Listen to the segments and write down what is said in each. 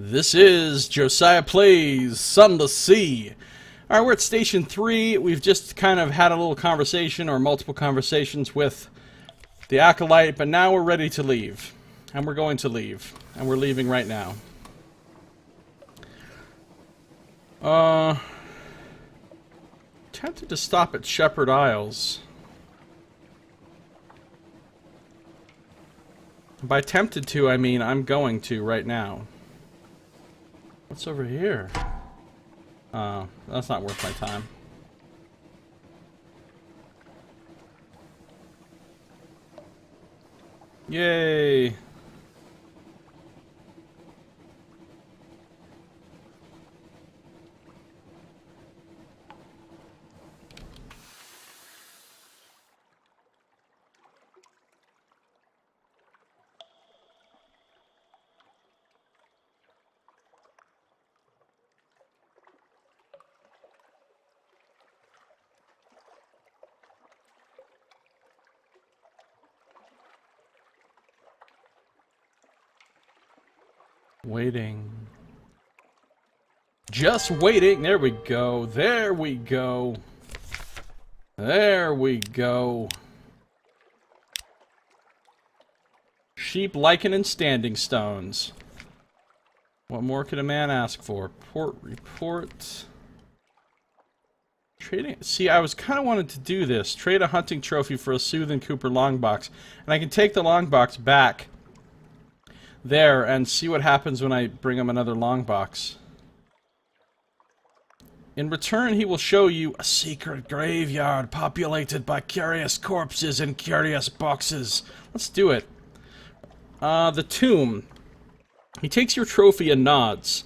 This is Josiah Plays Sunless Sea. Alright, we're at Station 3. We've just kind of had a little conversation, or multiple conversations, with the Acolyte, but now we're ready to leave. And we're going to leave. And we're leaving right now. Tempted to stop at Shepherd Isles. By tempted to, I mean I'm going to right now. What's over here? That's not worth my time. Yay! Waiting. Just waiting. There we go. There we go. There we go. Sheep, lichen, and standing stones. What more could a man ask for? Port report. Trading. See, I was kind of wanted to do this. Trade a hunting trophy for a Sooth and Cooper long box. And I can take the long box back there and see what happens when I bring him another long box. In return, he will show you a secret graveyard populated by curious corpses and curious boxes. Let's do it. The tomb. He takes your trophy and nods.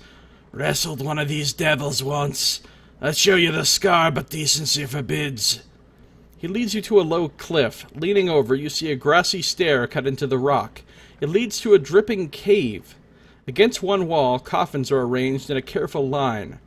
Wrestled one of these devils once. I'd show you the scar, but decency forbids. He leads you to a low cliff. Leaning over, you see a grassy stair cut into the rock. It leads to a dripping cave. Against one wall, coffins are arranged in a careful line.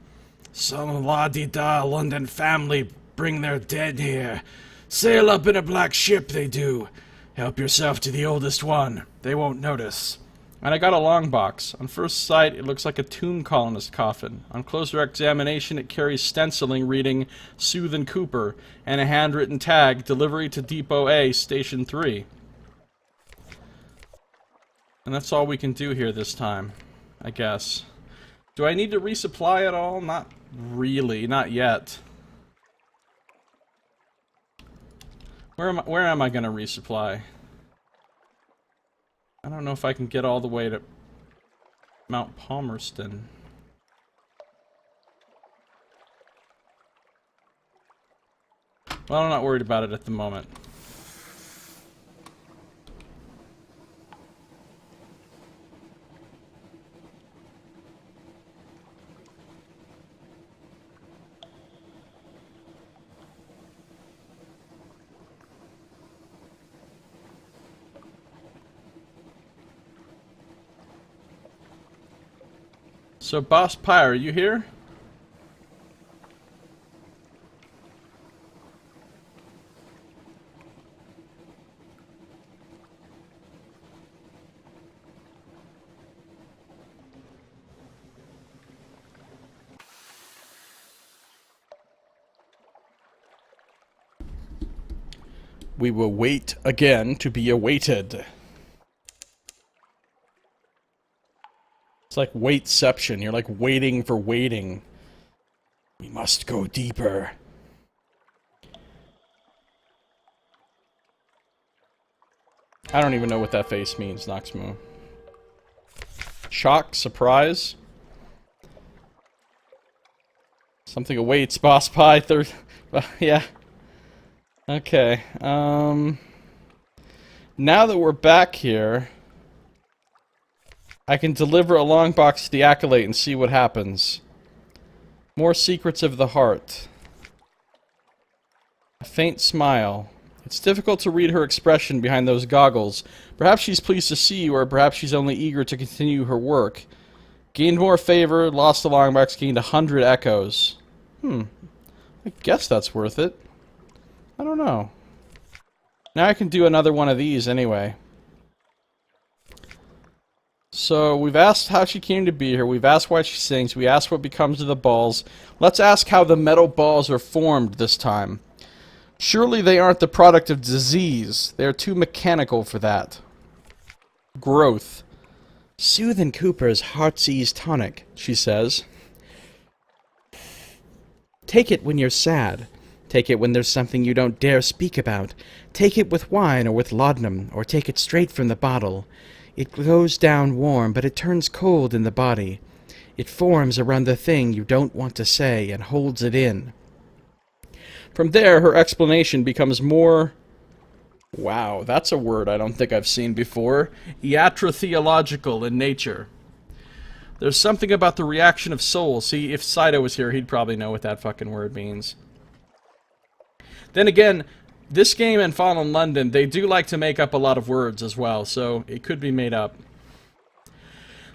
Some la-di-da London family bring their dead here. Sail up in a black ship, they do. Help yourself to the oldest one. They won't notice. And I got a long box. On first sight, it looks like a tomb colonist coffin. On closer examination, it carries stenciling reading Sooth and Cooper and a handwritten tag, Delivery to Depot A, Station 3. And that's all we can do here this time, I guess. Do I need to resupply at all? Not really, not yet. Where am I going to resupply? I don't know if I can get all the way to Mount Palmerston. Well, I'm not worried about it at the moment. So, Boss Pie, are you here? We will wait again to be awaited. It's like waitception. You're like waiting for waiting. We must go deeper. I don't even know what that face means, Noxmoo. Shock? Surprise? Something awaits, Boss Pie. Yeah. Okay. Now that we're back here, I can deliver a long box to the Acolyte and see what happens. More secrets of the heart. A faint smile. It's difficult to read her expression behind those goggles. Perhaps she's pleased to see you, or perhaps she's only eager to continue her work. Gained more favor, lost a long box, gained 100 echoes. I guess that's worth it. I don't know. Now I can do another one of these anyway. So we've asked how she came to be here. We've asked why she sings. We asked what becomes of the balls. Let's ask how the metal balls are formed this time. Surely they aren't the product of disease. They're too mechanical for that. Growth. Soothe Cooper's Heartsease tonic, she says. Take it when you're sad. Take it when there's something you don't dare speak about. Take it with wine or with laudanum, or take it straight from the bottle. It goes down warm, but it turns cold in the body. It forms around the thing you don't want to say and holds it in. From there, her explanation becomes more... Wow, that's a word I don't think I've seen before. Iatrotheological in nature. There's something about the reaction of souls. See, if Saito was here, he'd probably know what that fucking word means. Then again, this game and Fallen London, they do like to make up a lot of words as well, so it could be made up.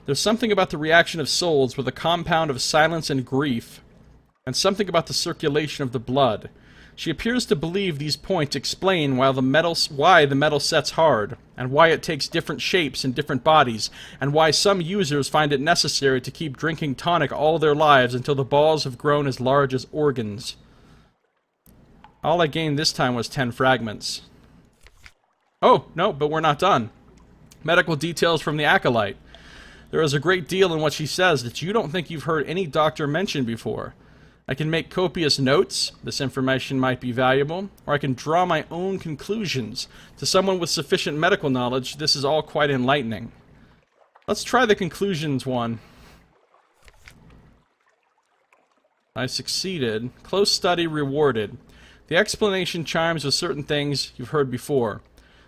There's something about the reaction of souls with a compound of silence and grief, and something about the circulation of the blood. She appears to believe these points explain why the metal sets hard, and why it takes different shapes in different bodies, and why some users find it necessary to keep drinking tonic all their lives until the balls have grown as large as organs. All I gained this time was 10 fragments. Oh, no, but we're not done. Medical details from the Acolyte. There is a great deal in what she says that you don't think you've heard any doctor mention before. I can make copious notes, this information might be valuable, or I can draw my own conclusions. To someone with sufficient medical knowledge, this is all quite enlightening. Let's try the conclusions one. I succeeded. Close study rewarded. The explanation chimes with certain things you've heard before.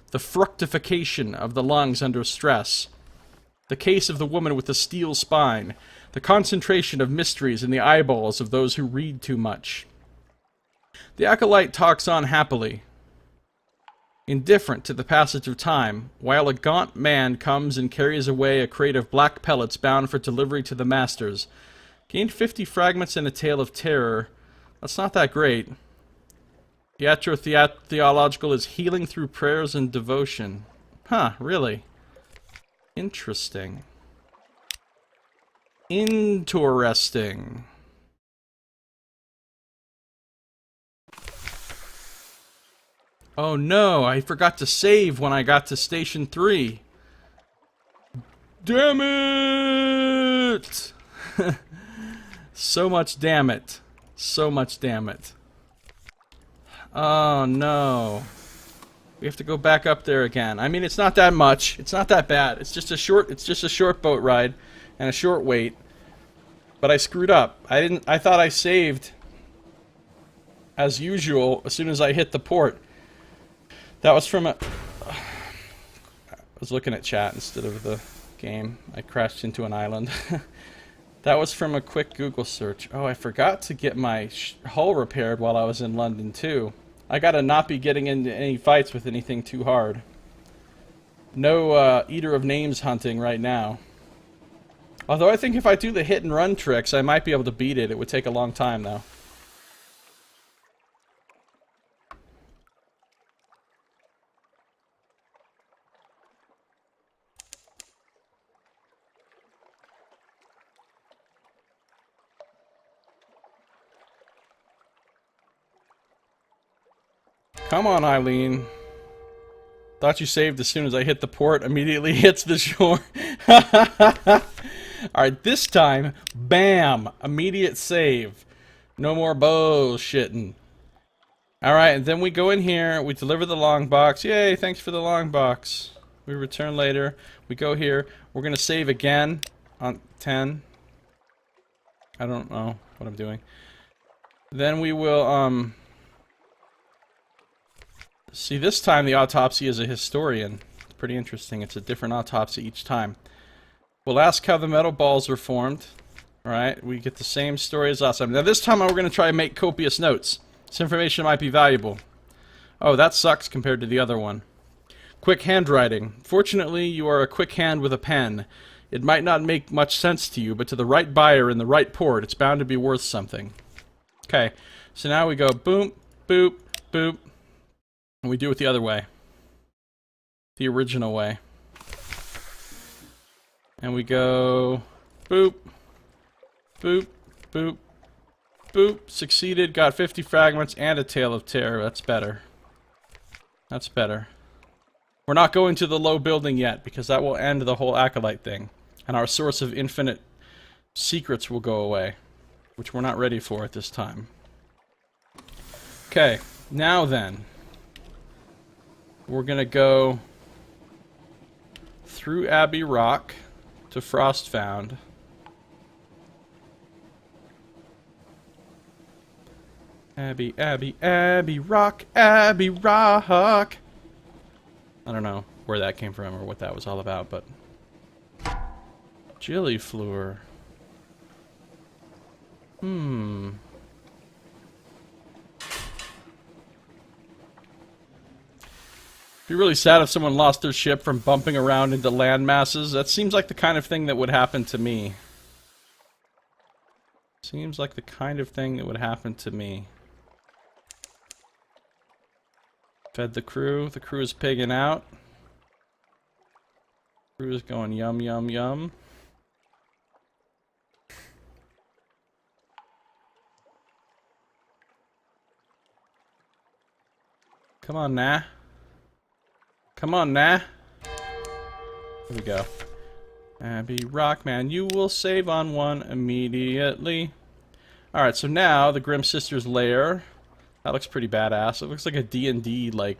The fructification of the lungs under stress. The case of the woman with the steel spine. The concentration of mysteries in the eyeballs of those who read too much. The Acolyte talks on happily, indifferent to the passage of time, while a gaunt man comes and carries away a crate of black pellets bound for delivery to the masters. Gained 50 fragments and a tale of terror. That's not that great. Theological is healing through prayers and devotion. Huh, really? Interesting. Interesting. Oh no, I forgot to save when I got to Station 3. Damn it! So much damn it. So much damn it. Oh no. We have to go back up there again. I mean, it's not that much. It's not that bad. It's just a short boat ride and a short wait. But I screwed up. I thought I saved as usual as soon as I hit the port. That was from a... I was looking at chat instead of the game. I crashed into an island. That was from a quick Google search. Oh, I forgot to get my hull repaired while I was in London too. I gotta not be getting into any fights with anything too hard. No Eater of Names hunting right now. Although I think if I do the hit and run tricks, I might be able to beat it. It would take a long time though. Come on, Eileen. Thought you saved as soon as I hit the port. Immediately hits the shore. Alright, this time, bam! Immediate save. No more bullshitting. Alright, and then we go in here. We deliver the long box. Yay, thanks for the long box. We return later. We go here. We're going to save again on 10. I don't know what I'm doing. Then we will, see, this time the autopsy is a historian. It's pretty interesting. It's a different autopsy each time. We'll ask how the metal balls are formed. Alright, we get the same story as last time. Now this time we're going to try and make copious notes. This information might be valuable. Oh, that sucks compared to the other one. Quick handwriting. Fortunately, you are a quick hand with a pen. It might not make much sense to you, but to the right buyer in the right port, it's bound to be worth something. Okay, so now we go boom, boop, boop. And we do it the other way. The original way. And we go boop, boop, boop, boop. Succeeded, got 50 fragments and a Tale of Terror. That's better. That's better. We're not going to the low building yet, because that will end the whole Acolyte thing. And our source of infinite secrets will go away, which we're not ready for at this time. Okay, now then. We're gonna go through Abbey Rock to Frostfound. Abbey Rock, Abbey Rock. I don't know where that came from or what that was all about, but... Gilliflower. Be really sad if someone lost their ship from bumping around into land masses. That seems like the kind of thing that would happen to me. Seems like the kind of thing that would happen to me. Fed the crew. The crew is pigging out. Crew is going yum yum yum. Come on, nah. Come on, nah. Here we go. Abbey Rock, man, you will save on one immediately. Alright, so now the Grim Sisters' lair. That looks pretty badass. It looks like a D&D, like,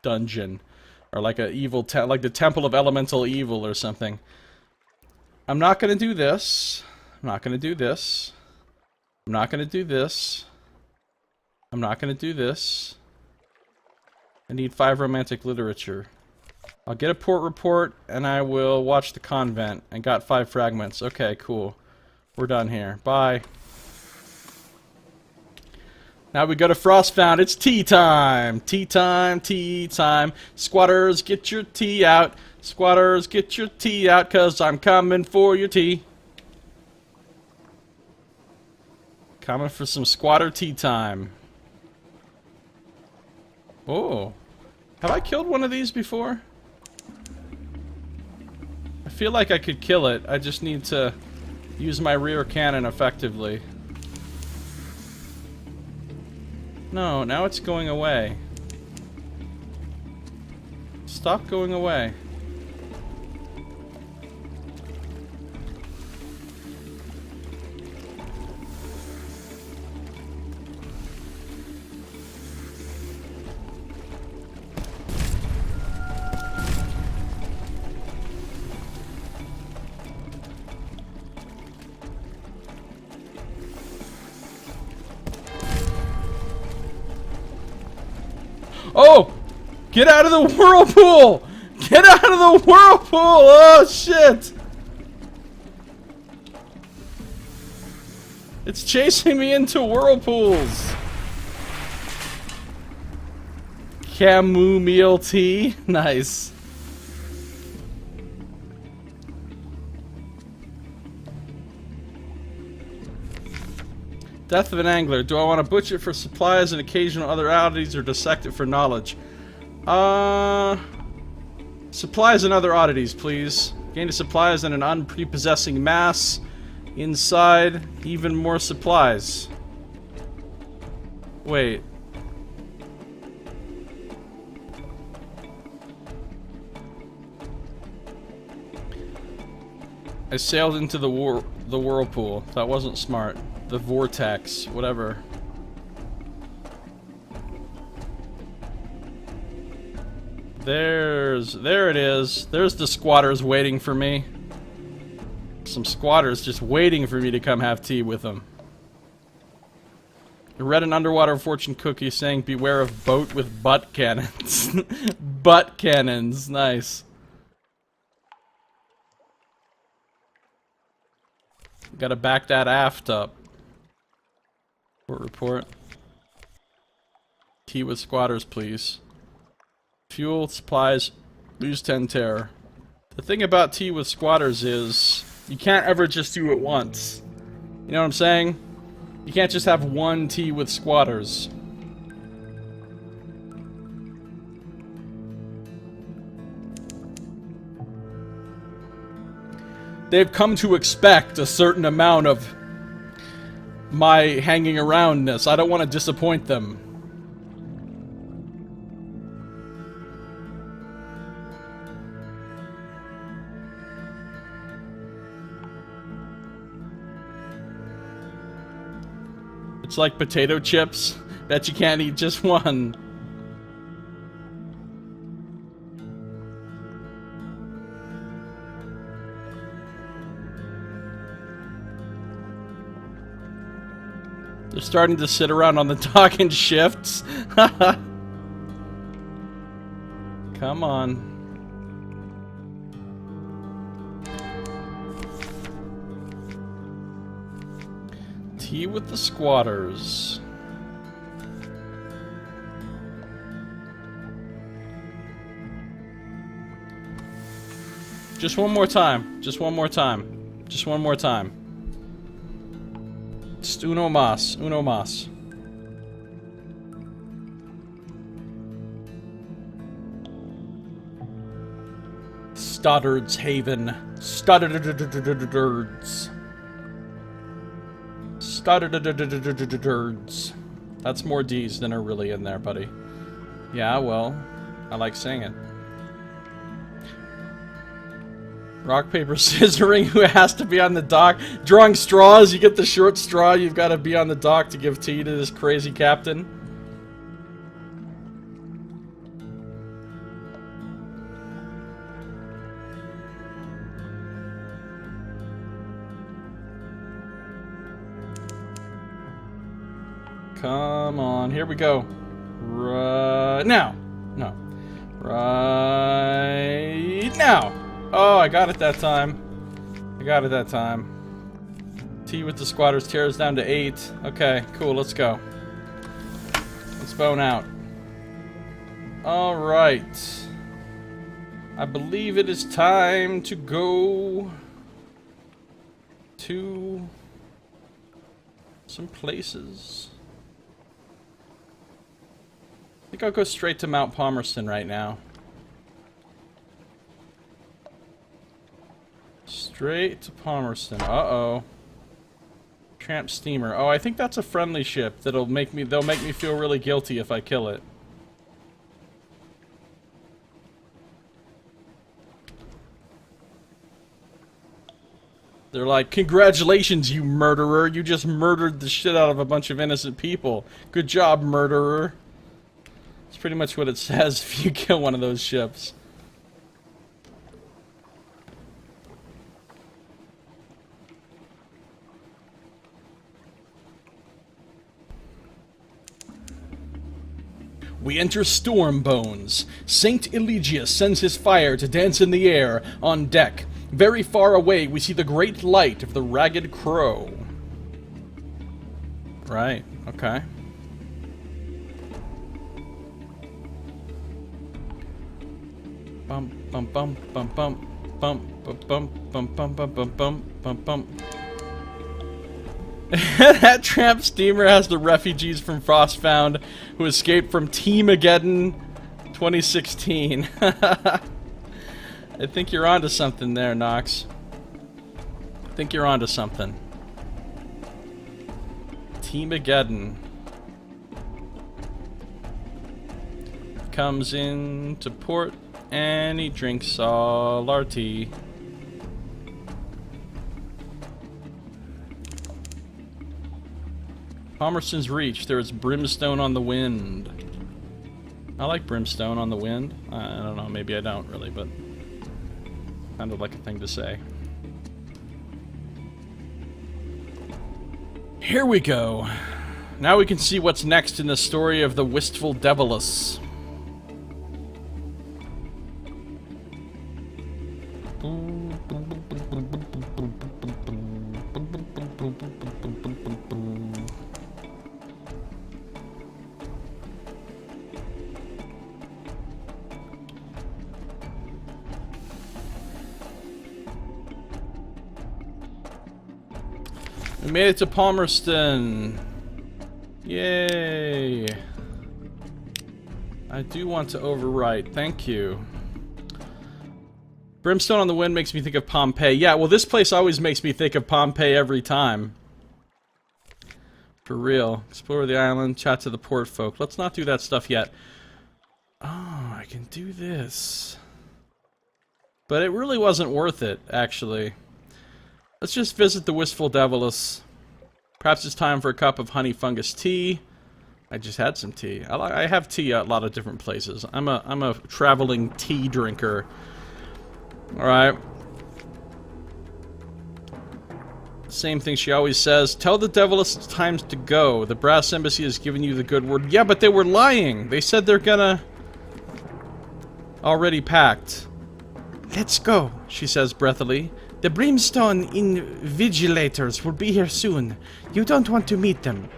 dungeon. Or like a evil, like the Temple of Elemental Evil or something. I'm not gonna do this. I'm not gonna do this. I'm not gonna do this. I'm not gonna do this. I need 5 romantic literature. I'll get a port report, and I will watch the convent. And got 5 fragments. Okay, cool. We're done here. Bye. Now we go to Frostfound. It's tea time! Tea time, tea time. Squatters, get your tea out. Squatters, get your tea out, 'cause I'm coming for your tea. Coming for some squatter tea time. Oh. Have I killed one of these before? I feel like I could kill it. I just need to use my rear cannon effectively. No, now it's going away. Stop going away. Oh! Get out of the whirlpool! Get out of the whirlpool! Oh, shit! It's chasing me into whirlpools! Chamomile tea? Nice. Death of an Angler. Do I want to butcher it for supplies and occasional other oddities, or dissect it for knowledge? Supplies and other oddities, please. Gain supplies and an unprepossessing mass. Inside, even more supplies. Wait. I sailed into the whirlpool. That wasn't smart. The vortex, whatever. There it is. There's the squatters waiting for me. Some squatters just waiting for me to come have tea with them. I read an underwater fortune cookie saying, beware of boat with butt cannons. Butt cannons, nice. Gotta back that aft up. Report. Tea with squatters, please. Fuel, supplies, lose 10 terror. The thing about tea with squatters is you can't ever just do it once. You know what I'm saying? You can't just have one tea with squatters. they've come to expect a certain amount of my hanging aroundness. I don't want to disappoint them. It's like potato chips. Bet you can't eat just one. They're starting to sit around on the dock in shifts. Come on. Tea with the squatters. Just one more time. Just one more time. Just one more time. Just uno mas. Uno mas. Stoddard's Haven. Stoddard's. Stoddard's. That's more D's than are really in there, buddy. Yeah, well, I like saying it. Rock, paper, scissoring. Who has to be on the dock? Drawing straws. You get the short straw. You've got to be on the dock to give tea to this crazy captain. Come on. Here we go. Right now. No. Right now. Oh, I got it that time. I got it that time. Tea with the squatters tears down to 8. Okay, cool, let's go. Let's bone out. Alright. I believe it is time to go to some places. I think I'll go straight to Mount Palmerston right now. Straight to Palmerston. Uh-oh. Tramp steamer. Oh, I think that's a friendly ship that'll make me, they'll make me feel really guilty if I kill it. They're like, "Congratulations, you murderer. You just murdered the shit out of a bunch of innocent people. Good job, murderer." That's pretty much what it says if you kill one of those ships. We enter Stormbones. Saint Eligius sends his fire to dance in the air. On deck, very far away, we see the great light of the Ragged Crow. Right, okay. Bum bum bum bum bum bum bum bum bum bum bum bum bum bum. That tramp steamer has the refugees from Frostbound who escaped from Teamageddon 2016. I think you're onto something there, Nox. I think you're onto something. Teamageddon comes into port and he drinks all our tea. Palmerston's Reach. There is brimstone on the wind. I like brimstone on the wind. I don't know, maybe I don't really, but sounded like a thing to say. Here we go. Now we can see what's next in the story of the Wistful Deviless. We made it to Palmerston. Yay. I do want to overwrite. Thank you. Brimstone on the Wind makes me think of Pompeii. Yeah, well, this place always makes me think of Pompeii every time. For real. Explore the island, chat to the port folk. Let's not do that stuff yet. Oh, I can do this. But it really wasn't worth it, actually. Let's just visit the Wistful Deviless. Perhaps it's time for a cup of honey fungus tea. I just had some tea. I have tea at a lot of different places. I'm a traveling tea drinker. Alright. Same thing she always says. Tell the Deviless it's time to go. The Brass Embassy has given you the good word. Yeah, but they were lying. They said they're gonna... Already packed. Let's go, she says breathily. The Brimstone Invigilators will be here soon. You don't want to meet them.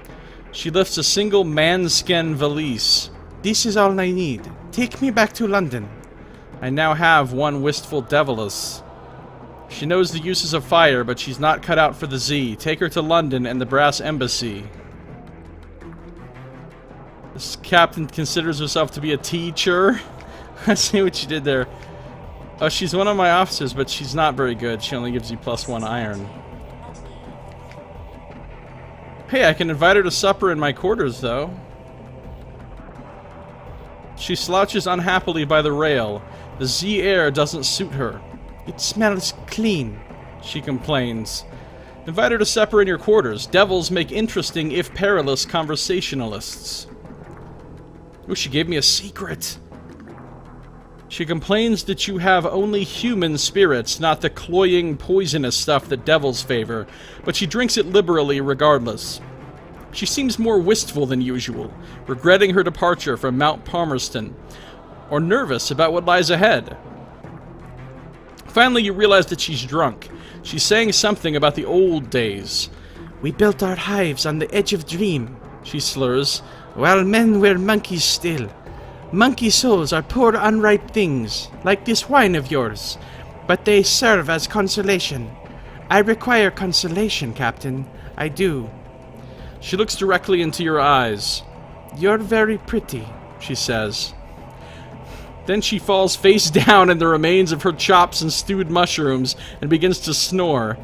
She lifts a single man-skin valise. This is all I need. Take me back to London. I now have one Wistful Deviless. She knows the uses of fire, but she's not cut out for the Z. Take her to London and the Brass Embassy. This captain considers herself to be a teacher. I see what you did there. Oh, she's one of my officers, but she's not very good. She only gives you +1 iron. Hey, I can invite her to supper in my quarters, though. She slouches unhappily by the rail. The Z air doesn't suit her. It smells clean, she complains. Invite her to supper in your quarters. Devils make interesting, if perilous, conversationalists. Ooh, she gave me a secret. She complains that you have only human spirits, not the cloying, poisonous stuff that devils favor, but she drinks it liberally regardless. She seems more wistful than usual, regretting her departure from Mount Palmerston, or nervous about what lies ahead. Finally, you realize that she's drunk. She's saying something about the old days. We built our hives on the edge of dream, she slurs, while men were monkeys still. Monkey souls are poor unripe things, like this wine of yours, but they serve as consolation. I require consolation, Captain. I do. She looks directly into your eyes. You're very pretty, she says. Then she falls face down in the remains of her chops and stewed mushrooms and begins to snore.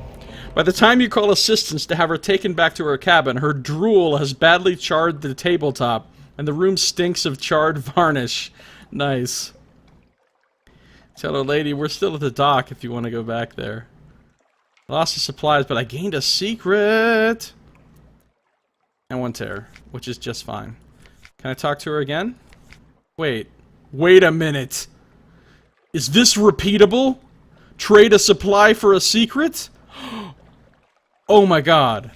By the time you call assistance to have her taken back to her cabin, her drool has badly charred the tabletop, and the room stinks of charred varnish. Nice. Tell her, lady, we're still at the dock if you want to go back there. I lost the supplies, but I gained a secret! And 1 tear, which is just fine. Can I talk to her again? Wait a minute. Is this repeatable? Trade a supply for a secret? Oh my god.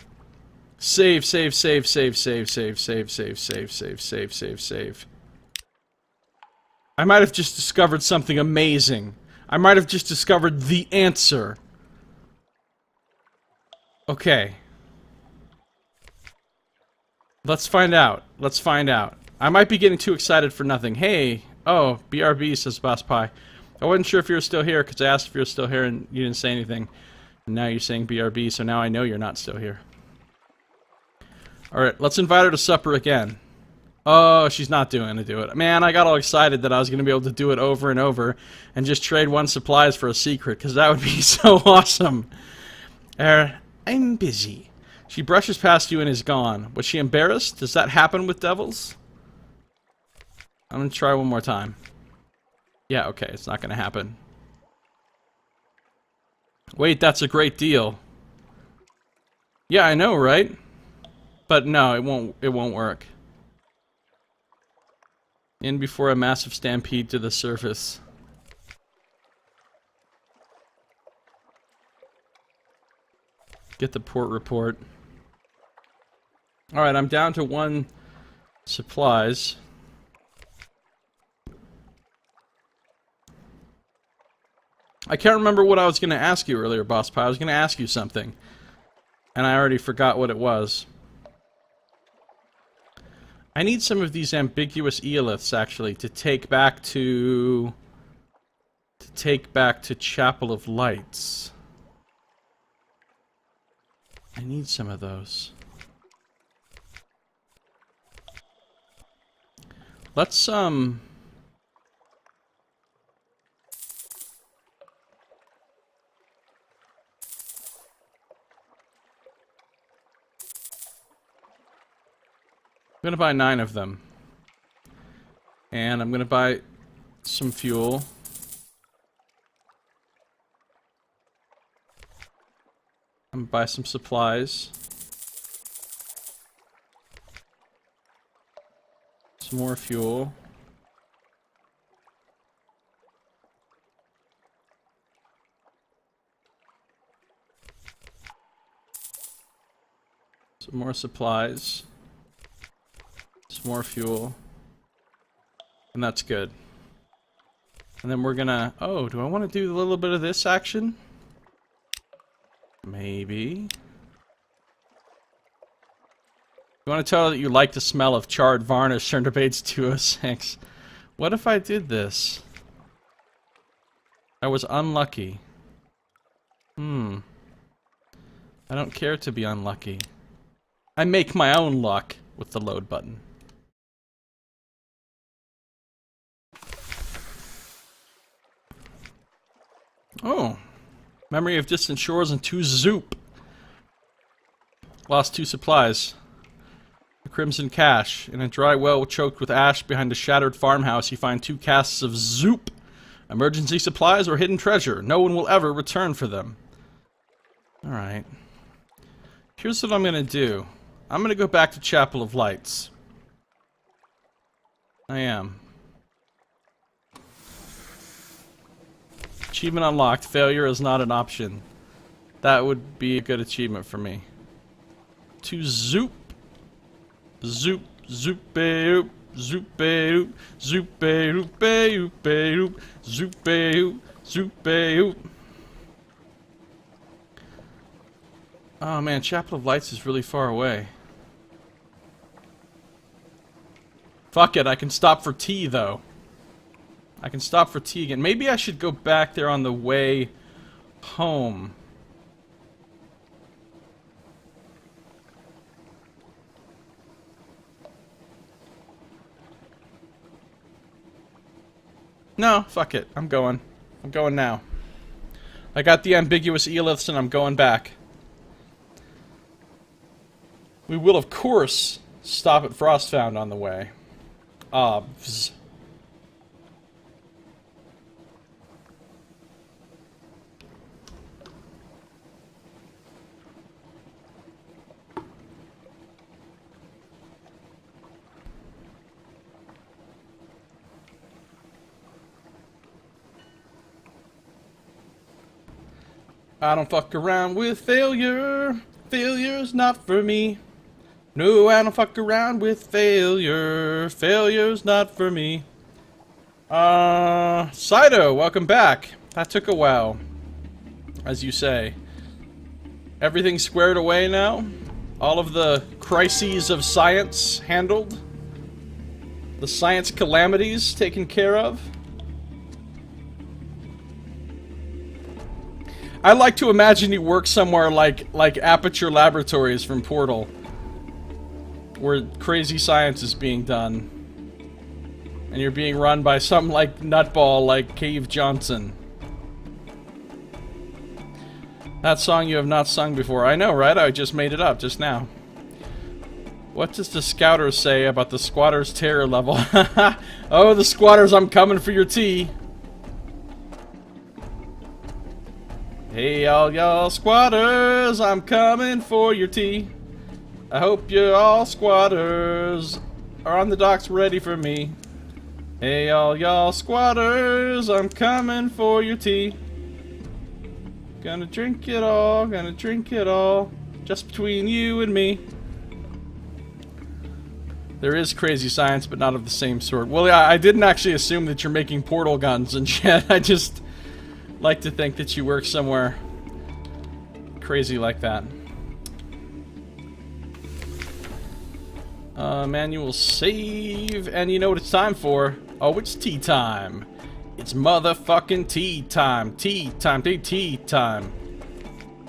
Save, save, save, save, save, save, save, save, save, save, save, save, save. I might have just discovered something amazing. I might have just discovered the answer. Okay. Let's find out. Let's find out. I might be getting too excited for nothing. Hey. Oh, BRB, says Boss Pie. I wasn't sure if you were still here, because I asked if you were still here and you didn't say anything. And now you're saying BRB, so now I know you're not still here. Alright, let's invite her to supper again. Oh, she's not going to do it. Man, I got all excited that I was going to be able to do it over and over and just trade 1 supplies for a secret, because that would be so awesome. I'm busy. She brushes past you and is gone. Was she embarrassed? Does that happen with devils? I'm going to try one more time. Yeah, okay, it's not going to happen. Wait, that's a great deal. Yeah, I know, right? But no, it won't work. In before a massive stampede to the surface. Get the port report. Alright, I'm down to 1 supplies. I can't remember what I was going to ask you earlier, Boss Pie. I was going to ask you something. And I already forgot what it was. I need some of these ambiguous eoliths, actually, to take back to... Chapel of Lights. I need some of those. Let's, gonna buy 9 of them. And I'm gonna buy some fuel. I'm gonna buy some supplies. Some more fuel. Some more supplies. Some more fuel. And that's good. And then we're gonna... Oh, do I want to do a little bit of this action? Maybe. You want to tell her that you like the smell of charred varnish, turn to page 206. What if I did this? I was unlucky. I don't care to be unlucky. I make my own luck with the load button. Oh. Memory of distant shores and 2 zoop. Lost 2 supplies. A crimson cache. In a dry well choked with ash behind a shattered farmhouse, you find 2 casks of zoop. Emergency supplies or hidden treasure. No one will ever return for them. Alright. Here's what I'm gonna do. I'm gonna go back to Chapel of Lights. I am. Achievement unlocked. Failure is not an option. That would be a good achievement for me. 2 zoop. Zoop, zoop-a-oop, zoop-a-oop, zoop-a-oop, oop-a-oop, zoop-a-oop, zoop-a-oop. Oh man, Chapel of Lights is really far away. Fuck it, I can stop for tea though. I can stop for tea again. Maybe I should go back there on the way home. No, fuck it. I'm going. I'm going now. I got the ambiguous Eeliths and I'm going back. We will, of course, stop at Frostfound on the way. Obvs. I don't fuck around with failure. Failure's not for me. No, I don't fuck around with failure. Failure's not for me. Saito, welcome back. That took a while, as you say. Everything squared away now? All of the crises of science handled? The science calamities taken care of? I like to imagine you work somewhere like Aperture Laboratories from Portal, where crazy science is being done, and you're being run by some like nutball like Cave Johnson. That song you have not sung before. I know, right? I just made it up just now. What does the scouter say about the squatter's terror level? Oh, the squatters, I'm coming for your tea. Hey, all y'all squatters, I'm coming for your tea. I hope you all squatters are on the docks ready for me. Hey, all y'all squatters, I'm coming for your tea. Gonna drink it all, just between you and me. There is crazy science, but not of the same sort. Well, I didn't actually assume that you're making portal guns and shit. I just like to think that you work somewhere crazy like that. Manual save, and you know what it's time for? Oh, it's tea time. It's motherfucking tea time. Tea time. Tea time.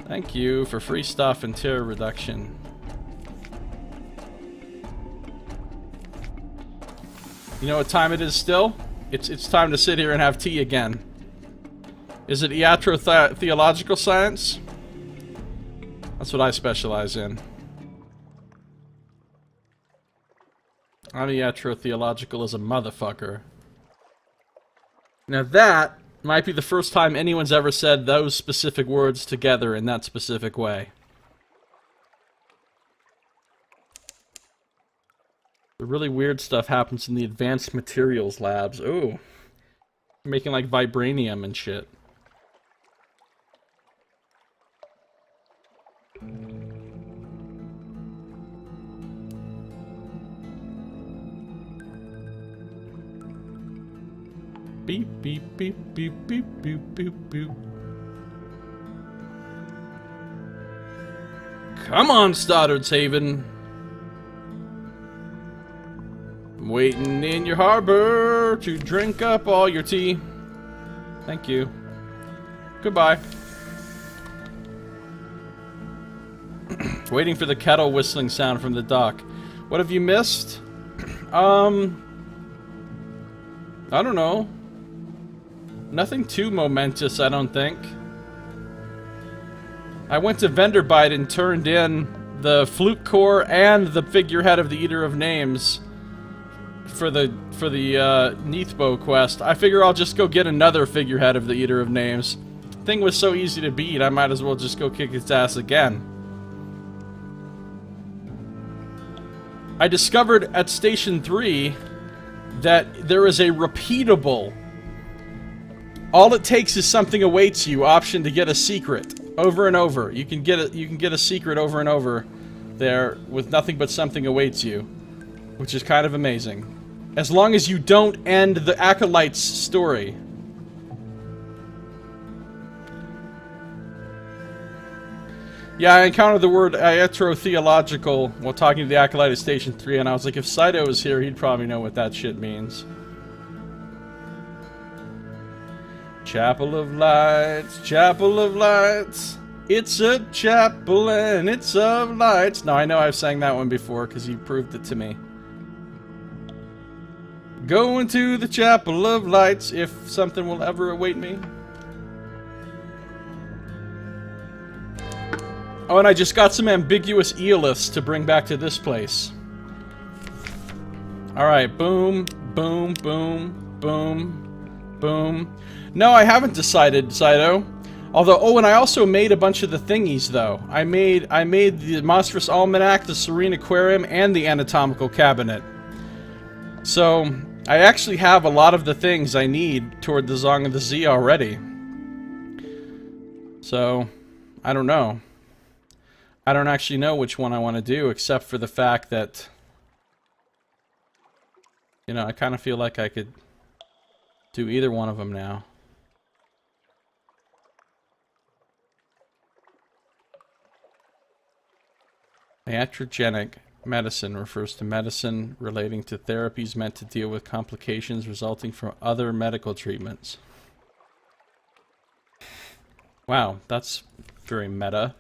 Thank you for free stuff and terror reduction. You know what time it is still? It's time to sit here and have tea again. Is it theological science? That's what I specialize in. Iatrotheological is a motherfucker. Now that might be the first time anyone's ever said those specific words together in that specific way. The really weird stuff happens in the advanced materials labs. Ooh. Making like vibranium and shit. Beep, beep, beep, beep, beep, beep, beep, beep. Come on, Stoddard's Haven. I'm waiting in your harbor to drink up all your tea. Thank you. Goodbye. Waiting for the kettle whistling sound from the dock. What have you missed? I don't know. Nothing too momentous, I don't think. I went to Vendorbite and turned in the flute core and the figurehead of the Eater of Names for the Neathbow quest. I figure I'll just go get another figurehead of the Eater of Names. Thing was so easy to beat, I might as well just go kick its ass again. I discovered at Station 3 that there is a repeatable, all it takes is something awaits you option to get a secret over and over. You can get a secret over and over there with nothing but something awaits you, which is kind of amazing. As long as you don't end the Acolyte's story. Yeah, I encountered the word iatrotheological while talking to the Acolyte at Station 3, and I was like, if Saito was here, he'd probably know what that shit means. Chapel of Lights, Chapel of Lights. It's a chapel and it's of lights. No, I know I've sang that one before because you proved it to me. Going to the Chapel of Lights if something will ever await me. Oh, and I just got some ambiguous eoliths to bring back to this place. Alright, boom, boom, boom, boom, boom. No, I haven't decided, Saito. Although, oh, and I also made a bunch of the thingies, though. I made the Monstrous Almanac, the Serene Aquarium, and the Anatomical Cabinet. So, I actually have a lot of the things I need toward the Song of the Sea already. So, I don't know. I don't actually know which one I want to do, except for the fact that, you know, I kind of feel like I could do either one of them now. Iatrogenic medicine refers to medicine relating to therapies meant to deal with complications resulting from other medical treatments. Wow, that's very meta.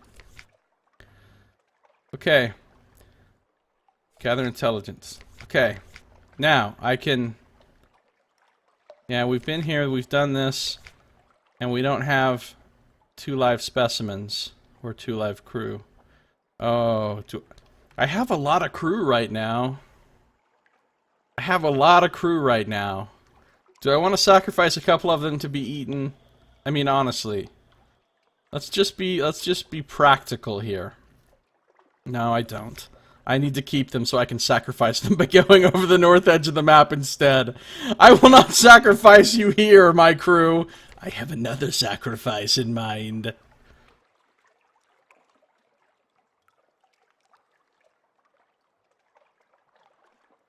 Okay. Gather intelligence. Okay. Now, I can... Yeah, we've been here, we've done this, and we don't have 2 live specimens, or 2 live crew. Oh, I have a lot of crew right now. I have a lot of crew right now. Do I want to sacrifice a couple of them to be eaten? I mean, honestly. Let's just be practical here. No, I don't. I need to keep them so I can sacrifice them by going over the north edge of the map instead. I will not sacrifice you here, my crew. I have another sacrifice in mind.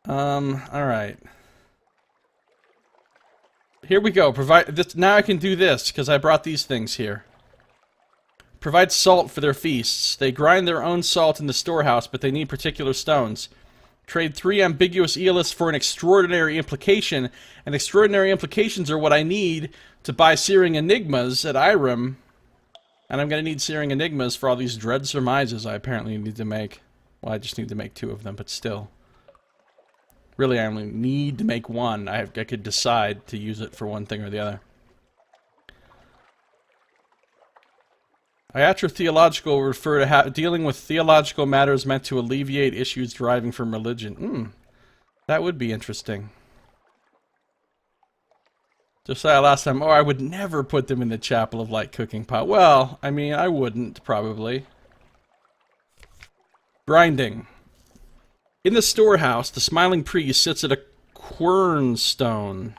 Alright. Here we go. Provide this. Now I can do this, because I brought these things here. Provide salt for their feasts. They grind their own salt in the storehouse, but they need particular stones. Trade 3 ambiguous eoliths for an extraordinary implication, and extraordinary implications are what I need to buy Searing Enigmas at Irem. And I'm going to need Searing Enigmas for all these dread surmises I apparently need to make. Well, I just need to make 2 of them, but still. Really, I only need to make 1. I could decide to use it for one thing or the other. Iatrotheological refer to dealing with theological matters meant to alleviate issues deriving from religion. That would be interesting. Josiah last time, oh, I would never put them in the Chapel of Light cooking pot. Well, I mean, I wouldn't, probably. Grinding. In the storehouse, the smiling priest sits at a quernstone.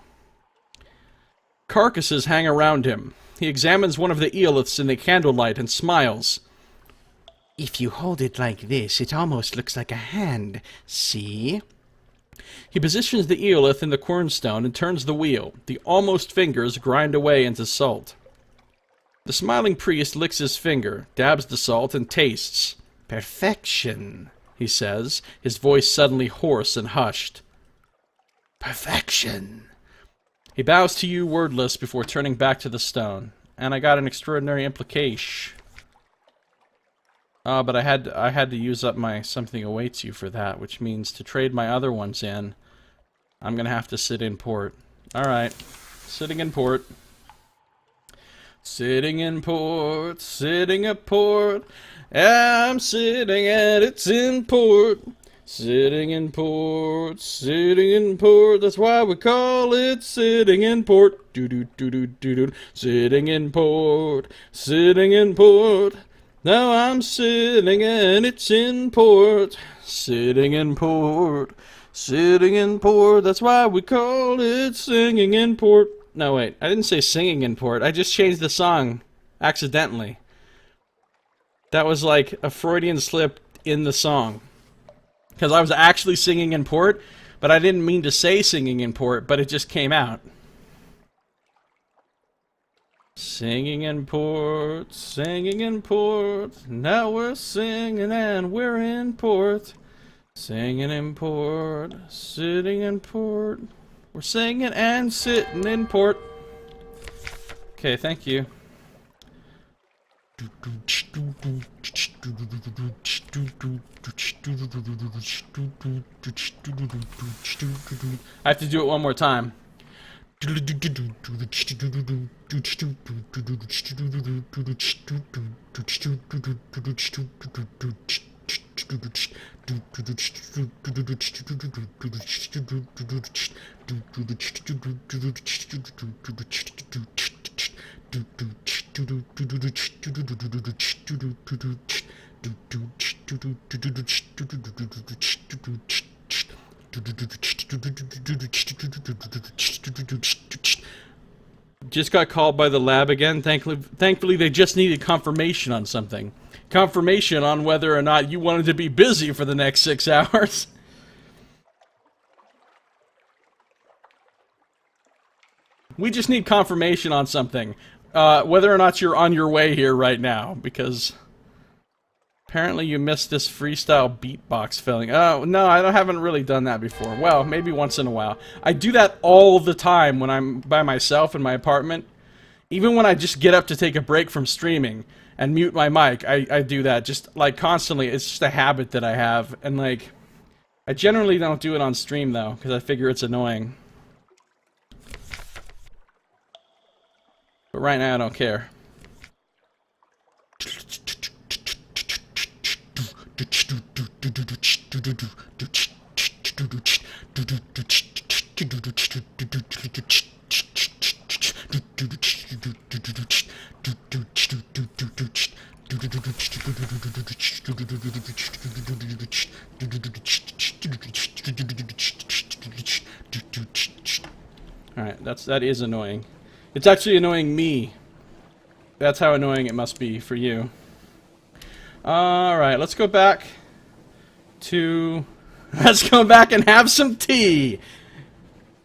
Carcasses hang around him. He examines one of the eoliths in the candlelight and smiles. If you hold it like this, it almost looks like a hand. See? He positions the eolith in the quernstone and turns the wheel. The almost fingers grind away into salt. The smiling priest licks his finger, dabs the salt, and tastes. Perfection, he says, his voice suddenly hoarse and hushed. Perfection. He bows to you wordless before turning back to the stone. And I got an extraordinary implication. But I had to use up my something awaits you for that, which means to trade my other ones in, I'm gonna have to sit in port. Alright. Sitting in port. Sitting in port, sitting at port. I'm sitting at it's in port. Sitting in port, sitting in port. That's why we call it sitting in port. Do do do do do do. Sitting in port, sitting in port. Now I'm sitting and it's in port. Sitting in port, sitting in port. That's why we call it singing in port. No, wait. I didn't say singing in port. I just changed the song accidentally. That was like a Freudian slip in the song. Because I was actually singing in port, but I didn't mean to say singing in port, but it just came out. Singing in port, singing in port. Now we're singing and we're in port. Singing in port, sitting in port. We're singing and sitting in port. Okay, thank you. I have to do it one more time. Just got called by the lab again. Thankfully, they just needed confirmation on something. Confirmation on whether or not you wanted to be busy for the next 6 hours. We just need confirmation on something. Whether or not you're on your way here right now, because apparently you missed this freestyle beatbox filling. Oh, no, I haven't really done that before. Well, maybe once in a while. I do that all the time when I'm by myself in my apartment. Even when I just get up to take a break from streaming and mute my mic, I do that just, like, constantly. It's just a habit that I have. And, like, I generally don't do it on stream, though, because I figure it's annoying. But right now, I don't care. Alright, that is annoying. It's actually annoying me. That's how annoying it must be for you. Alright, let's go back to... Let's go back and have some tea!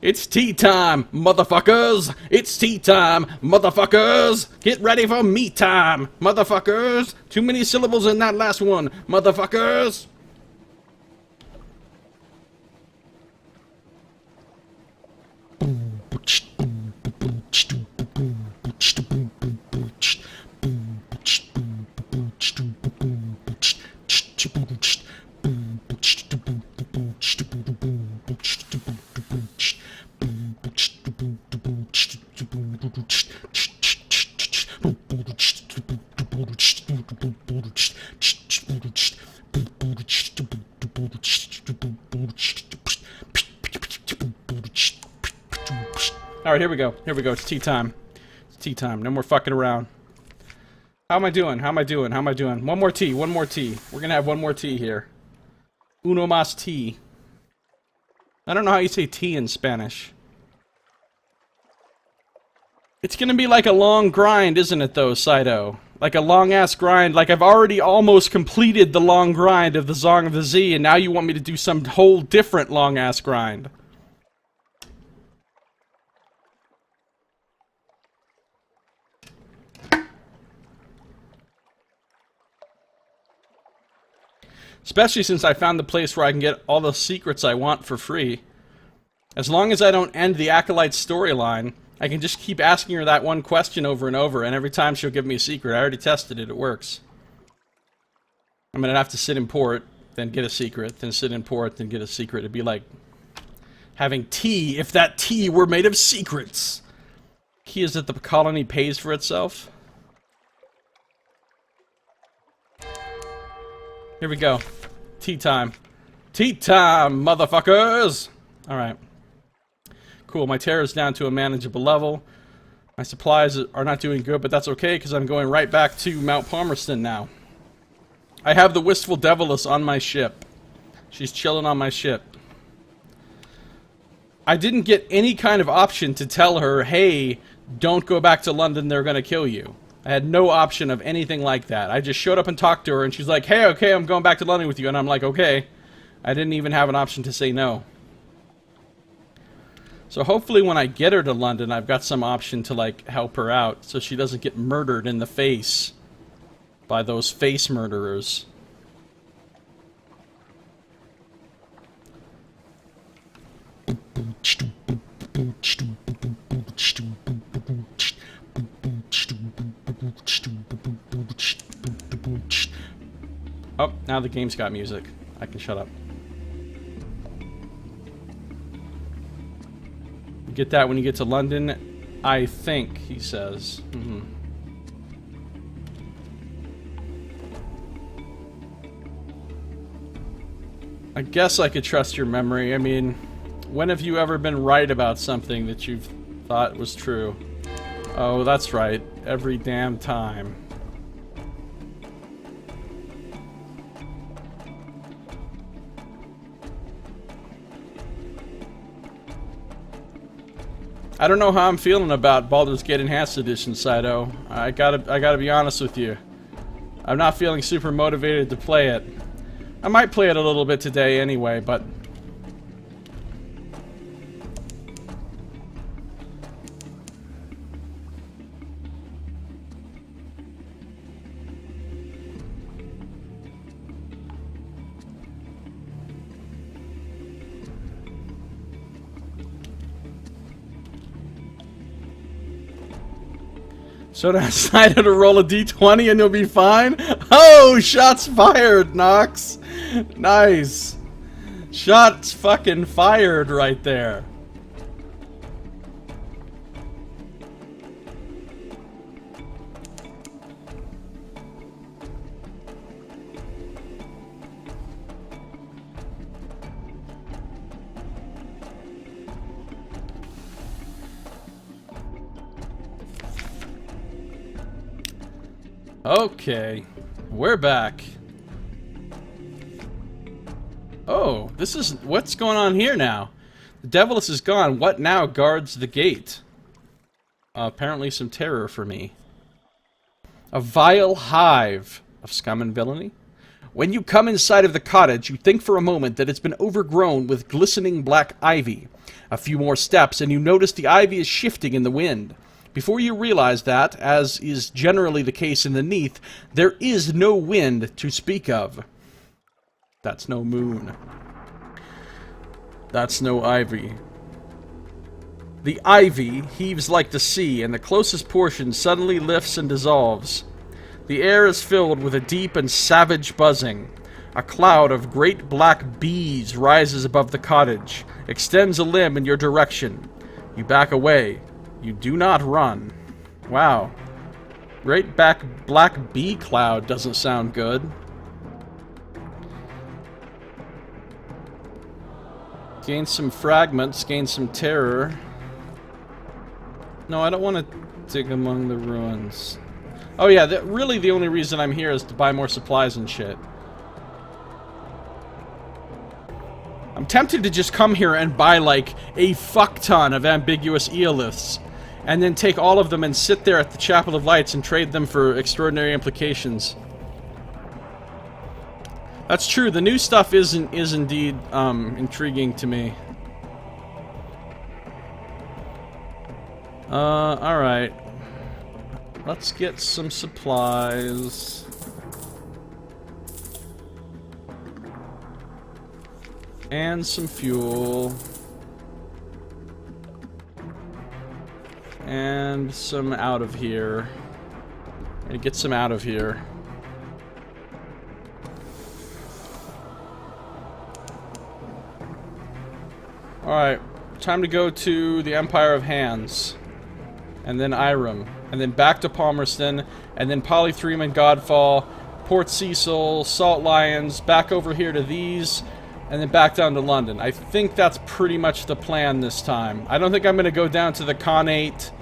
It's tea time, motherfuckers! It's tea time, motherfuckers! Get ready for me time, motherfuckers! Too many syllables in that last one, motherfuckers! Alright, here we go. Here we go. It's tea time. It's tea time. No more fucking around. How am I doing? How am I doing? How am I doing? One more tea. One more tea. We're gonna have one more tea here. Uno más tea. I don't know how you say tea in Spanish. It's gonna be like a long grind, isn't it, though, Saito? Like a long-ass grind. Like, I've already almost completed the long grind of the Song of the Sea, and now you want me to do some whole different long-ass grind. Especially since I found the place where I can get all the secrets I want for free. As long as I don't end the Acolyte storyline, I can just keep asking her that one question over and over, and every time she'll give me a secret. I already tested it, it works. I'm gonna have to sit in port, then get a secret, then sit in port, then get a secret. It'd be like having tea if that tea were made of secrets. Key is that the colony pays for itself. Here we go. Tea time. Tea time, motherfuckers! Alright. Cool, my terror is down to a manageable level. My supplies are not doing good, but that's okay, because I'm going right back to Mount Palmerston now. I have the Wistful Deviless on my ship. She's chilling on my ship. I didn't get any kind of option to tell her, hey, don't go back to London, they're gonna kill you. I had no option of anything like that. I just showed up and talked to her, and she's like, hey, okay, I'm going back to London with you. And I'm like, okay. I didn't even have an option to say no. So hopefully when I get her to London, I've got some option to, like, help her out so she doesn't get murdered in the face by those face murderers. Oh, now the game's got music. I can shut up. You get that when you get to London, I think, he says. I guess I could trust your memory. I mean, when have you ever been right about something that you've thought was true? Oh, that's right. Every damn time. I don't know how I'm feeling about Baldur's Gate Enhanced Edition, Saito. I gotta be honest with you. I'm not feeling super motivated to play it. I might play it a little bit today anyway, but... So now Saito to roll a d20 and you'll be fine? Oh, shots fired, Nox! Nice. Shots fucking fired right there. Okay, we're back. Oh, this is... what's going on here now? The Deviless is gone. What now guards the gate? Apparently some terror for me. A vile hive of scum and villainy. When you come inside of the cottage, you think for a moment that it's been overgrown with glistening black ivy. A few more steps, and you notice the ivy is shifting in the wind. Before you realize that, as is generally the case in the Neath, there is no wind to speak of. That's no moon. That's no ivy. The ivy heaves like the sea, and the closest portion suddenly lifts and dissolves. The air is filled with a deep and savage buzzing. A cloud of great black bees rises above the cottage, extends a limb in your direction. You back away. You do not run. Wow. Great black bee cloud doesn't sound good. Gain some fragments, gain some terror. No, I don't want to dig among the ruins. Oh yeah, really the only reason I'm here is to buy more supplies and shit. I'm tempted to just come here and buy like a fuck ton of ambiguous eoliths, and then take all of them and sit there at the Chapel of Lights and trade them for extraordinary implications. That's true, the new stuff is indeed intriguing to me. Alright. Let's get some supplies. And some fuel. And some out of here. And get some out of here. Alright, time to go to the Empire of Hands. And then Irem. And then back to Palmerston. And then Polythreme and Godfall. Port Cecil, Salt Lions, back over here to these. And then back down to London. I think that's pretty much the plan this time. I don't think I'm going to go down to the Connate,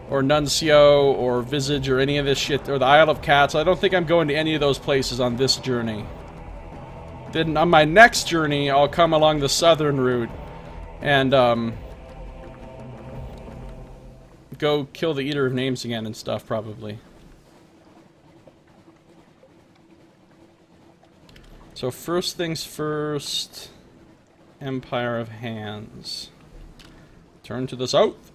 or Nuncio, or Visage, or any of this shit, or the Isle of Cats. I don't think I'm going to any of those places on this journey. Then on my next journey, I'll come along the southern route, and, go kill the Eater of Names again and stuff, probably. So first things first, Empire of Hands. Turn to the south.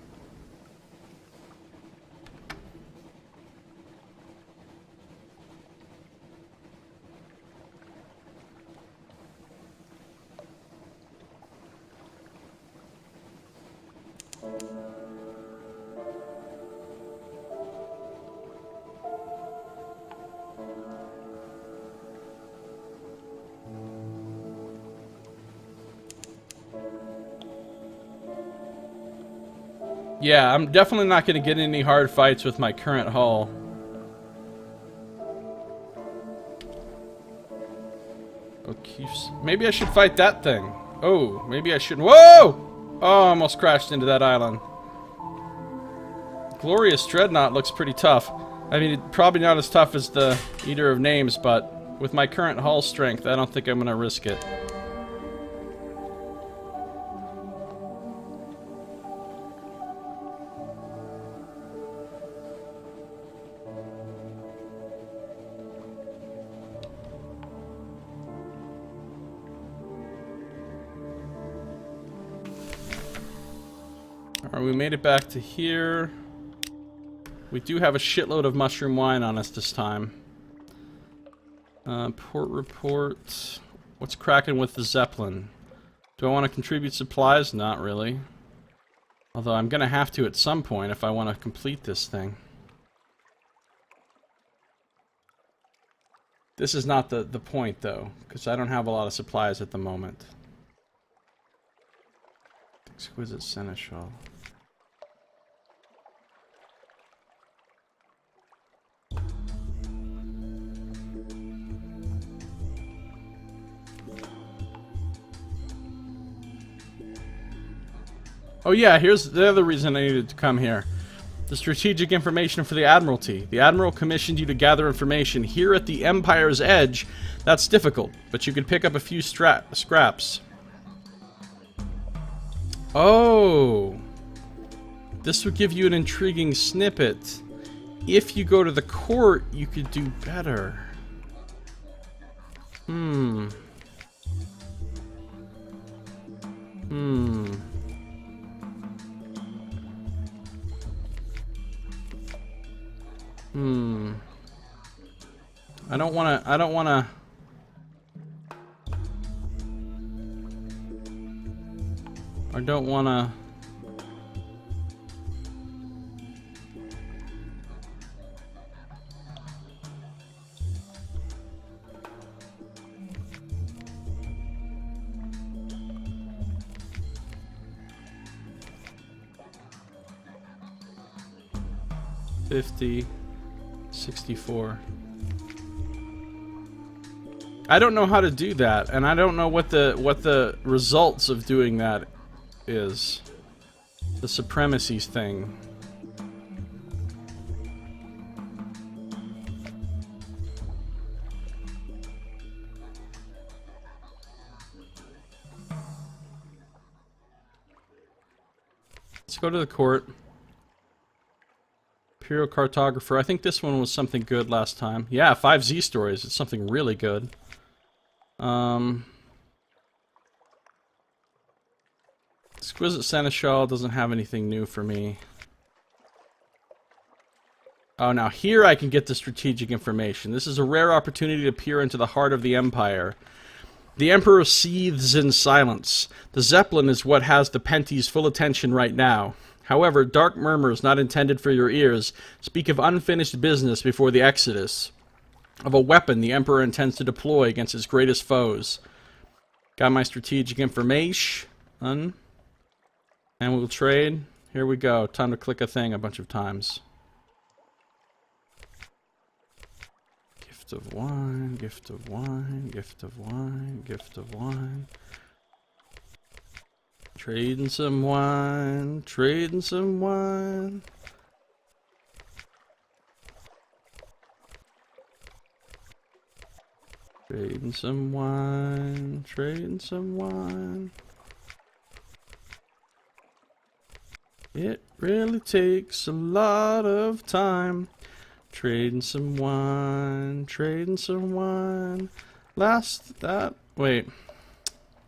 Yeah, I'm definitely not going to get any hard fights with my current hull. Okay, maybe I should fight that thing. Oh, maybe I shouldn't. Whoa! Oh, I almost crashed into that island. Glorious Dreadnought looks pretty tough. I mean, probably not as tough as the Eater of Names, but with my current hull strength, I don't think I'm going to risk it. Alright, we made it back to here. We do have a shitload of mushroom wine on us this time. Port report. What's cracking with the Zeppelin? Do I want to contribute supplies? Not really. Although I'm gonna have to at some point if I want to complete this thing. This is not the point though, because I don't have a lot of supplies at the moment. Exquisite Seneschal. Oh yeah, here's the other reason I needed to come here. The strategic information for the Admiralty. The Admiral commissioned you to gather information here at the Empire's edge. That's difficult, but you could pick up a few scraps. Oh! This would give you an intriguing snippet. If you go to the court, you could do better. Hmm. I don't wanna... I don't wanna... $50, $64. I don't know how to do that, and I don't know what the results of doing that is. The supremacies thing. Let's go to the court. Imperial Cartographer. I think this one was something good last time. Yeah, 5Z stories. It's something really good. Exquisite Seneschal doesn't have anything new for me. Oh, now here I can get the strategic information. This is a rare opportunity to peer into the heart of the Empire. The Emperor seethes in silence. The Zeppelin is what has the Penties' full attention right now. However, dark murmurs not intended for your ears speak of unfinished business before the Exodus. Of a weapon the Emperor intends to deploy against his greatest foes. Got my strategic information. And we'll trade. Here we go. Time to click a thing a bunch of times. Gift of wine, gift of wine, gift of wine, gift of wine. Trading some wine, trading some wine. Trading some wine, trading some wine. It really takes a lot of time. Trading some wine, trading some wine. Wait.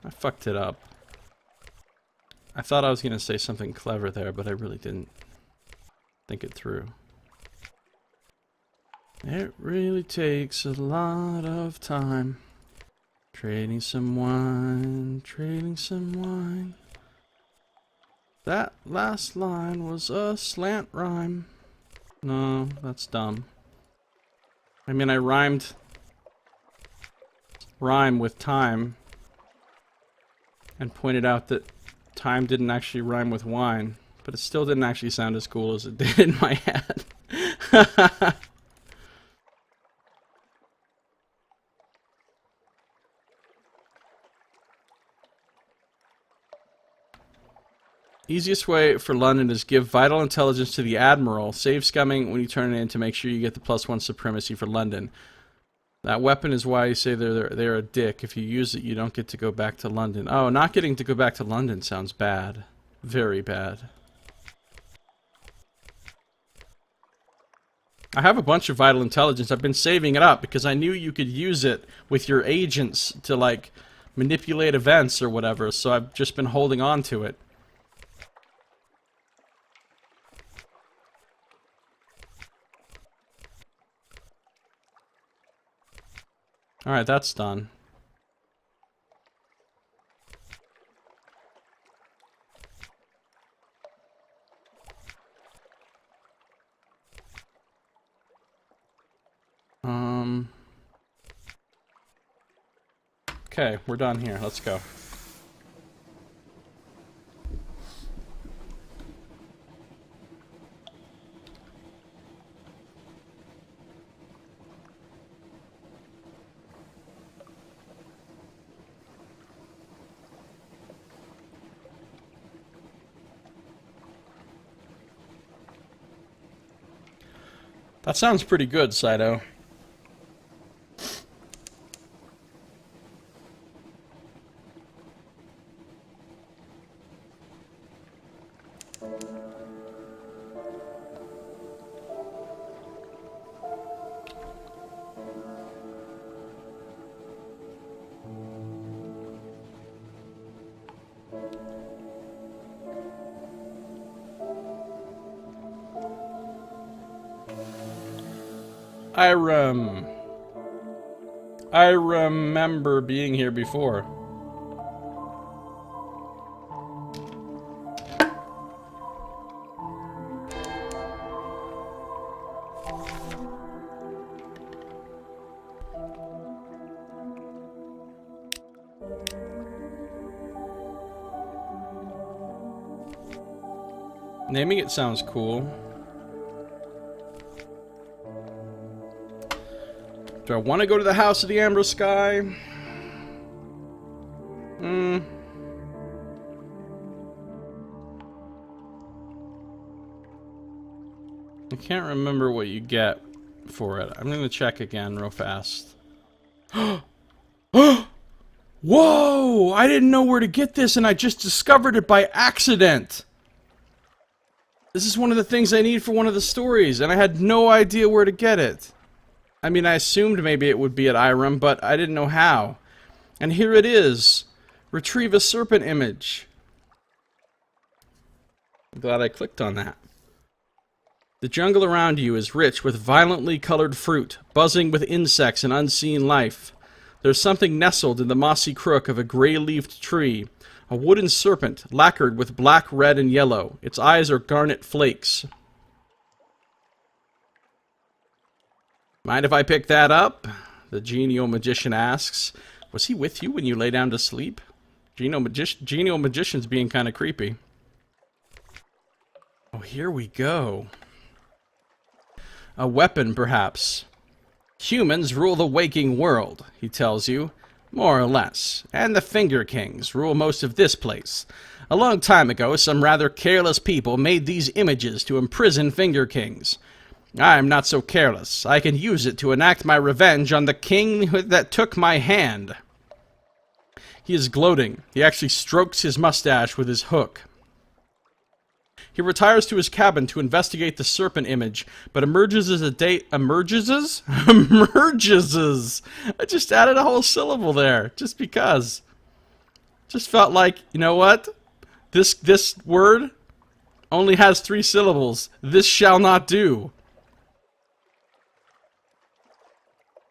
I fucked it up. I thought I was going to say something clever there, but I really didn't think it through. It really takes a lot of time. Trading some wine, trading some wine. That last line was a slant rhyme. No, that's dumb. I mean, I rhymed rhyme with time and pointed out that time didn't actually rhyme with wine, but it still didn't actually sound as cool as it did in my head. Easiest way for London is give vital intelligence to the Admiral. Save scumming when you turn it in to make sure you get the +1 supremacy for London. That weapon is why you say they're a dick. If you use it, you don't get to go back to London. Oh, not getting to go back to London sounds bad. Very bad. I have a bunch of vital intelligence. I've been saving it up because I knew you could use it with your agents to, like, manipulate events or whatever, so I've just been holding on to it. Alright, that's done. Okay, we're done here. Let's go. That sounds pretty good, Saito. I remember being here before. Naming it sounds cool. Do I want to go to the House of the Amber Sky? I can't remember what you get for it. I'm going to check again real fast. Whoa! I didn't know where to get this and I just discovered it by accident! This is one of the things I need for one of the stories, and I had no idea where to get it. I mean, I assumed maybe it would be at Irem, but I didn't know how. And here it is. Retrieve a serpent image. I'm glad I clicked on that. The jungle around you is rich with violently colored fruit, buzzing with insects and unseen life. There's something nestled in the mossy crook of a gray-leafed tree. A wooden serpent, lacquered with black, red, and yellow. Its eyes are garnet flakes. Mind if I pick that up? The genial magician asks. Was he with you when you lay down to sleep? Genial magician's being kind of creepy. Oh, here we go. A weapon, perhaps. Humans rule the waking world, he tells you. More or less. And the Finger Kings rule most of this place. A long time ago, some rather careless people made these images to imprison Finger Kings. I'm not so careless. I can use it to enact my revenge on the king that took my hand. He is gloating. He actually strokes his mustache with his hook. He retires to his cabin to investigate the serpent image, but emerges as a day... Emerges? Emerges! I just added a whole syllable there, just because. Just felt like, you know what? This word only has 3 syllables. This shall not do.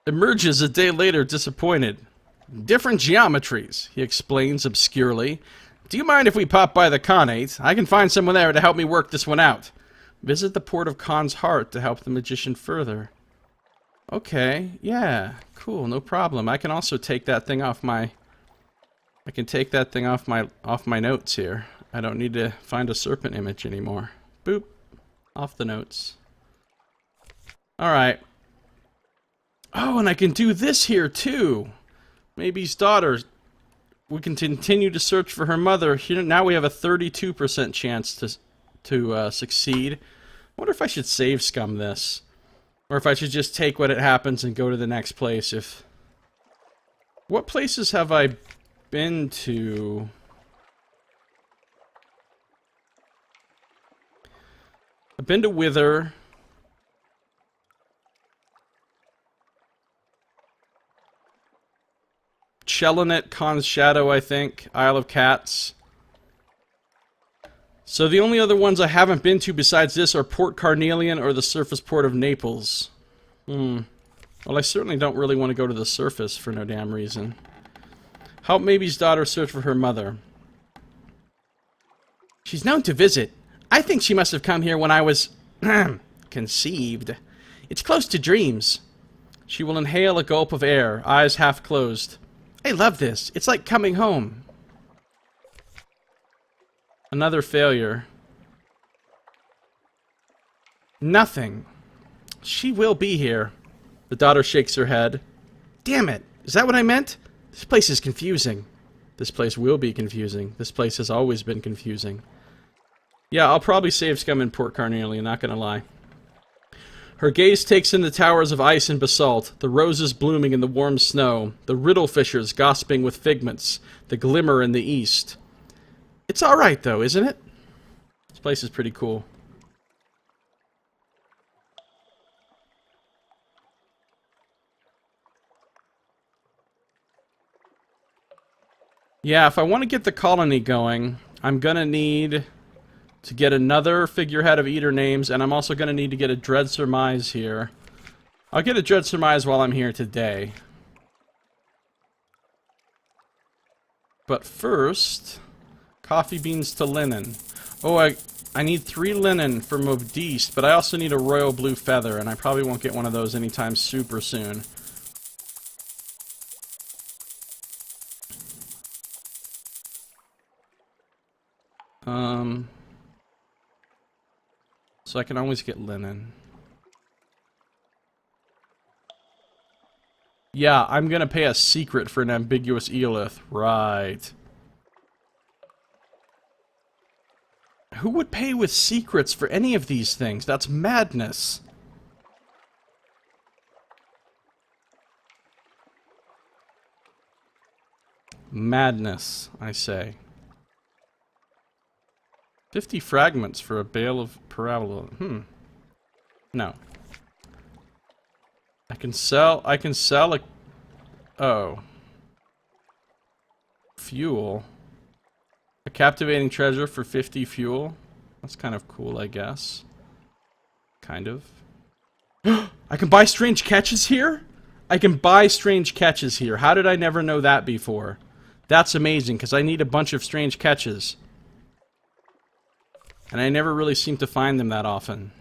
Emerges a day later disappointed. Different geometries, he explains obscurely. Do you mind if we pop by the Khanate? I can find someone there to help me work this one out. Visit the port of Khan's heart to help the magician further. Okay, yeah, cool, no problem. I can also take that thing off my... I can take that thing off my notes here. I don't need to find a serpent image anymore. Boop. Off the notes. Alright. Oh, and I can do this here too. Maybe's daughter... We can continue to search for her mother. Here, now we have a 32% chance to succeed. I wonder if I should save scum this. Or if I should just take what it happens and go to the next place. What places have I been to? I've been to Wither. Chelinet, Khan's Shadow, I think. Isle of Cats. So the only other ones I haven't been to besides this are Port Carnelian or the surface port of Naples. Well, I certainly don't really want to go to the surface for no damn reason. Help Maybe's daughter search for her mother. She's known to visit. I think she must have come here when I was... conceived. It's close to dreams. She will inhale a gulp of air, eyes half closed. I love this. It's like coming home. Another failure. Nothing. She will be here. The daughter shakes her head. Damn it. Is that what I meant? This place is confusing. This place will be confusing. This place has always been confusing. Yeah, I'll probably save scum in Port Carnelian, not gonna lie. Her gaze takes in the towers of ice and basalt, the roses blooming in the warm snow, the riddle fishers gossiping with figments, the glimmer in the east. It's alright, though, isn't it? This place is pretty cool. Yeah, if I want to get the colony going, I'm gonna need to get another figurehead of Eater names, and I'm also going to need to get a Dread Surmise here. I'll get a Dread Surmise while I'm here today. But first, coffee beans to linen. Oh, I need 3 linen for Modiste, but I also need a royal blue feather, and I probably won't get one of those anytime super soon. So I can always get linen. Yeah, I'm gonna pay a secret for an ambiguous eolith. Right. Who would pay with secrets for any of these things? That's madness. Madness, I say. 50 fragments for a bale of parabola. No. I can sell a... Oh. Fuel. A captivating treasure for 50 fuel. That's kind of cool, I guess. Kind of. I can buy strange catches here? I can buy strange catches here. How did I never know that before? That's amazing, because I need a bunch of strange catches. And I never really seem to find them that often.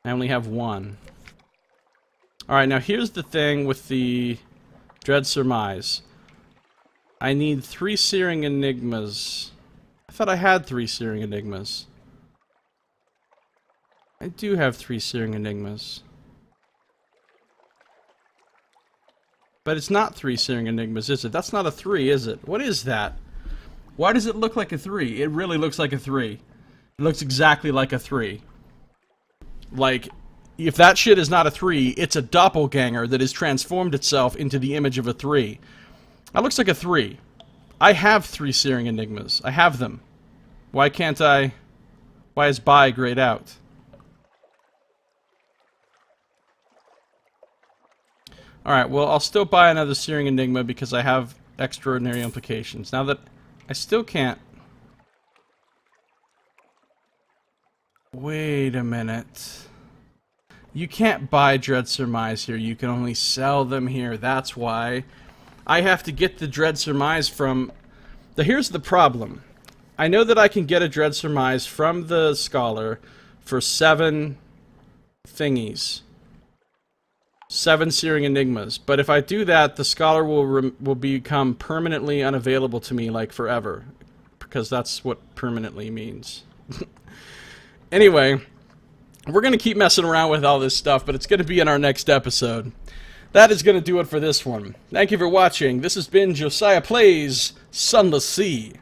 I only have one. Alright, now here's the thing with the Dread Surmise. I need 3 Searing Enigmas. I thought I had 3 Searing Enigmas. I do have 3 Searing Enigmas. But it's not 3 Searing Enigmas, is it? That's not a 3, is it? What is that? Why does it look like a 3? It really looks like a 3. It looks exactly like a 3. Like, if that shit is not a 3, it's a doppelganger that has transformed itself into the image of a 3. That looks like a 3. I have 3 Searing Enigmas. I have them. Why can't I... Why is buy grayed out? Alright, well, I'll still buy another Searing Enigma because I have extraordinary implications. Now that I still can't... Wait a minute. You can't buy Dread Surmise here. You can only sell them here. That's why. I have to get the Dread Surmise from... Here's the problem. I know that I can get a Dread Surmise from the Scholar for 7 thingies. 7 Searing Enigmas. But if I do that, the Scholar will become permanently unavailable to me, like forever. Because that's what permanently means. Anyway, we're going to keep messing around with all this stuff, but it's going to be in our next episode. That is going to do it for this one. Thank you for watching. This has been Josiah Plays Sunless Sea.